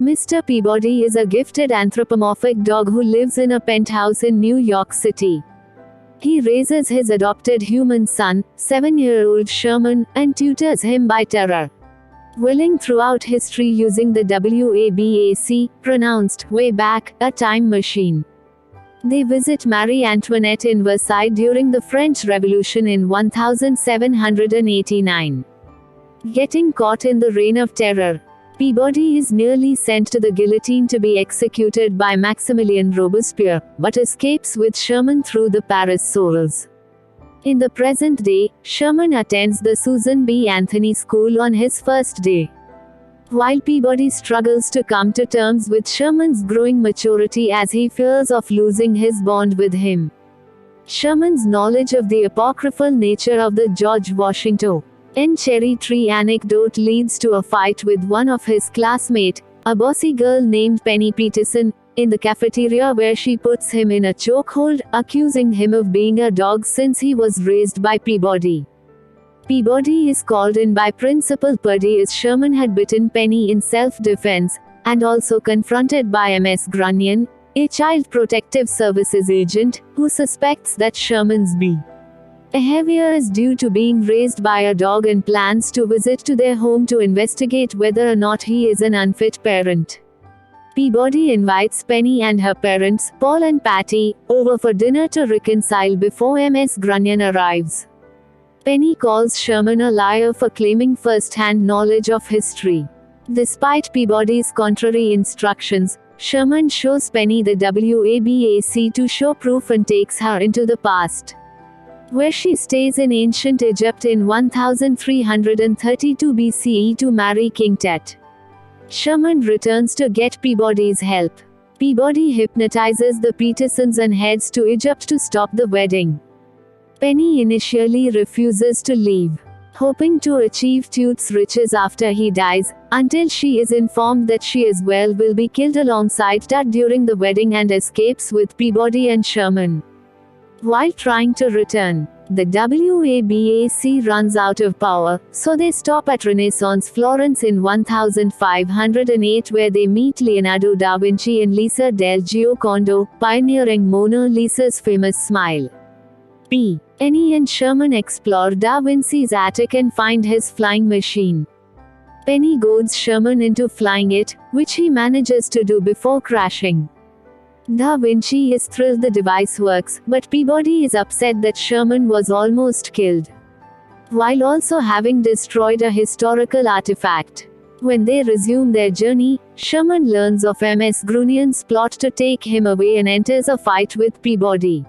Mr. Peabody is a gifted anthropomorphic dog who lives in a penthouse in New York City. He raises his adopted human son, 7-year-old Sherman, and tutors him by terror. Willing throughout history using the WABAC, pronounced, way back, a time machine. They visit Marie Antoinette in Versailles during the French Revolution in 1789. Getting caught in the Reign of Terror, Peabody is nearly sent to the guillotine to be executed by Maximilien Robespierre, but escapes with Sherman through the Paris Sources. In the present day, Sherman attends the Susan B. Anthony School on his first day. While Peabody struggles to come to terms with Sherman's growing maturity as he fears of losing his bond with him. Sherman's knowledge of the apocryphal nature of the George Washington cherry tree anecdote leads to a fight with one of his classmates, a bossy girl named Penny Peterson, in the cafeteria where she puts him in a chokehold, accusing him of being a dog since he was raised by Peabody. Peabody is called in by Principal Purdy as Sherman had bitten Penny in self-defense, and also confronted by Ms. Grunion, a Child Protective Services agent, who suspects that Sherman's behavior is due to being raised by a dog and plans to visit to their home to investigate whether or not he is an unfit parent. Peabody invites Penny and her parents, Paul and Patty, over for dinner to reconcile before Ms. Grunion arrives. Penny calls Sherman a liar for claiming first-hand knowledge of history. Despite Peabody's contrary instructions, Sherman shows Penny the WABAC to show proof and takes her into the past, where she stays in ancient Egypt in 1332 BCE to marry King Tut. Sherman returns to get Peabody's help. Peabody hypnotizes the Petersons and heads to Egypt to stop the wedding. Penny initially refuses to leave, hoping to achieve Tut's riches after he dies, until she is informed that she as well will be killed alongside Tut during the wedding and escapes with Peabody and Sherman. While trying to return, the WABAC runs out of power, so they stop at Renaissance Florence in 1508 where they meet Leonardo da Vinci and Lisa del Giocondo, pioneering Mona Lisa's famous smile. Penny and Sherman explore Da Vinci's attic and find his flying machine. Penny goads Sherman into flying it, which he manages to do before crashing. Da Vinci is thrilled the device works, but Peabody is upset that Sherman was almost killed, while also having destroyed a historical artifact. When they resume their journey, Sherman learns of Ms. Grunion's plot to take him away and enters a fight with Peabody.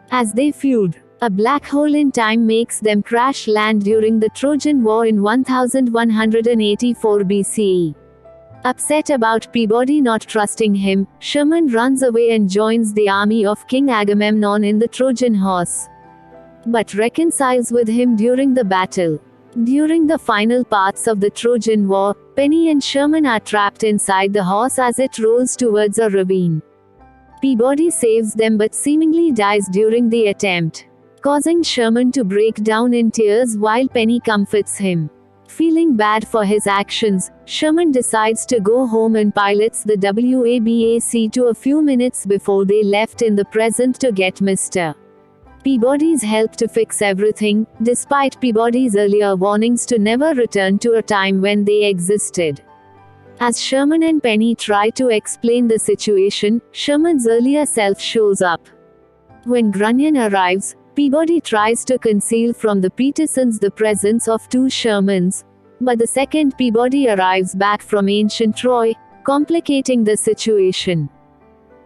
As they feud, a black hole in time makes them crash land during the Trojan War in 1184 BCE. Upset about Peabody not trusting him, Sherman runs away and joins the army of King Agamemnon in the Trojan horse, but reconciles with him during the battle. During the final parts of the Trojan War, Penny and Sherman are trapped inside the horse as it rolls towards a ravine. Peabody saves them but seemingly dies during the attempt, causing Sherman to break down in tears while Penny comforts him. Feeling bad for his actions, Sherman decides to go home and pilots the WABAC to a few minutes before they left in the present to get Mr. Peabody's help to fix everything, despite Peabody's earlier warnings to never return to a time when they existed. As Sherman and Penny try to explain the situation, Sherman's earlier self shows up. When Grunion arrives, Peabody tries to conceal from the Petersons the presence of two Shermans, but the second Peabody arrives back from ancient Troy, complicating the situation.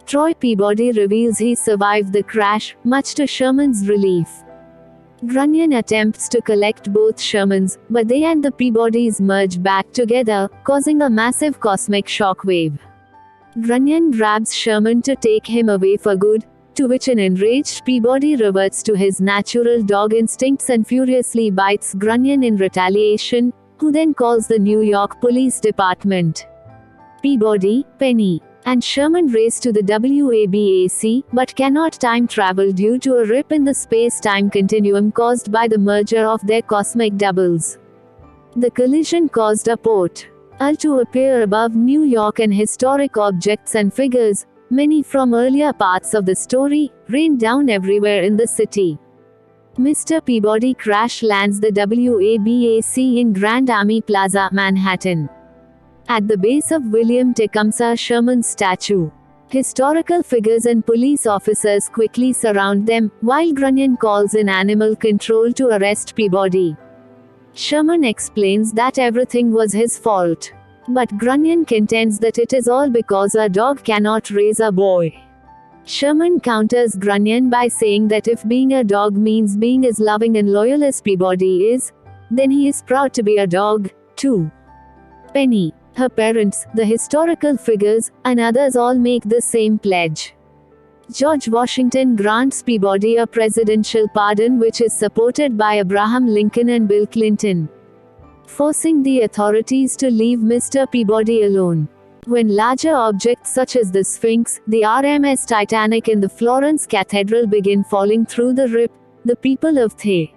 Troy Peabody reveals he survived the crash, much to Sherman's relief. Grunion attempts to collect both Shermans, but they and the Peabodys merge back together, causing a massive cosmic shockwave. Grunion grabs Sherman to take him away for good, to which an enraged Peabody reverts to his natural dog instincts and furiously bites Grunion in retaliation, who then calls the New York Police Department. Peabody, Penny, and Sherman race to the WABAC, but cannot time travel due to a rip in the space-time continuum caused by the merger of their cosmic doubles. The collision caused a port all to appear above New York, and historic objects and figures, many from earlier parts of the story, rain down everywhere in the city. Mr. Peabody crash lands the WABAC in Grand Army Plaza, Manhattan. At the base of William Tecumseh Sherman's statue, historical figures and police officers quickly surround them, while Grunion calls in animal control to arrest Peabody. Sherman explains that everything was his fault. But Grunion contends that it is all because a dog cannot raise a boy. Sherman counters Grunion by saying that if being a dog means being as loving and loyal as Peabody is, then he is proud to be a dog, too. Penny, her parents, the historical figures, and others all make the same pledge. George Washington grants Peabody a presidential pardon, which is supported by Abraham Lincoln and Bill Clinton, forcing the authorities to leave Mr. Peabody alone. When larger objects such as the Sphinx, the RMS Titanic and the Florence Cathedral begin falling through the rip, the people of the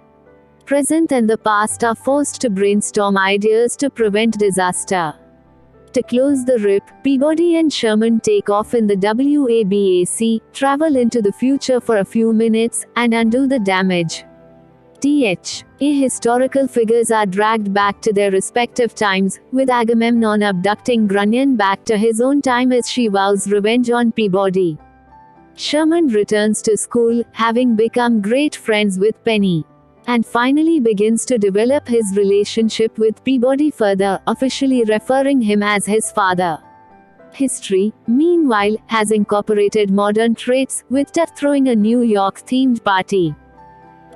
present and the past are forced to brainstorm ideas to prevent disaster. To close the rip, Peabody and Sherman take off in the WABAC, travel into the future for a few minutes, and undo the damage. Historical figures are dragged back to their respective times, with Agamemnon abducting Grunion back to his own time as she vows revenge on Peabody. Sherman returns to school, having become great friends with Penny, and finally begins to develop his relationship with Peabody further, officially referring him as his father. History, meanwhile, has incorporated modern traits, with Death throwing a New York-themed party,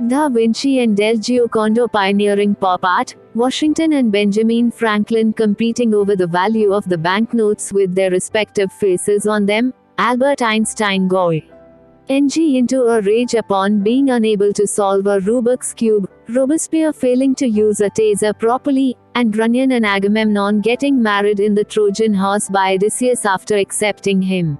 Da Vinci and Del Giocondo pioneering pop art, Washington and Benjamin Franklin competing over the value of the banknotes with their respective faces on them, Albert Einstein going into a rage upon being unable to solve a Rubik's Cube, Robespierre failing to use a taser properly, and Grunion and Agamemnon getting married in the Trojan horse by Odysseus after accepting him.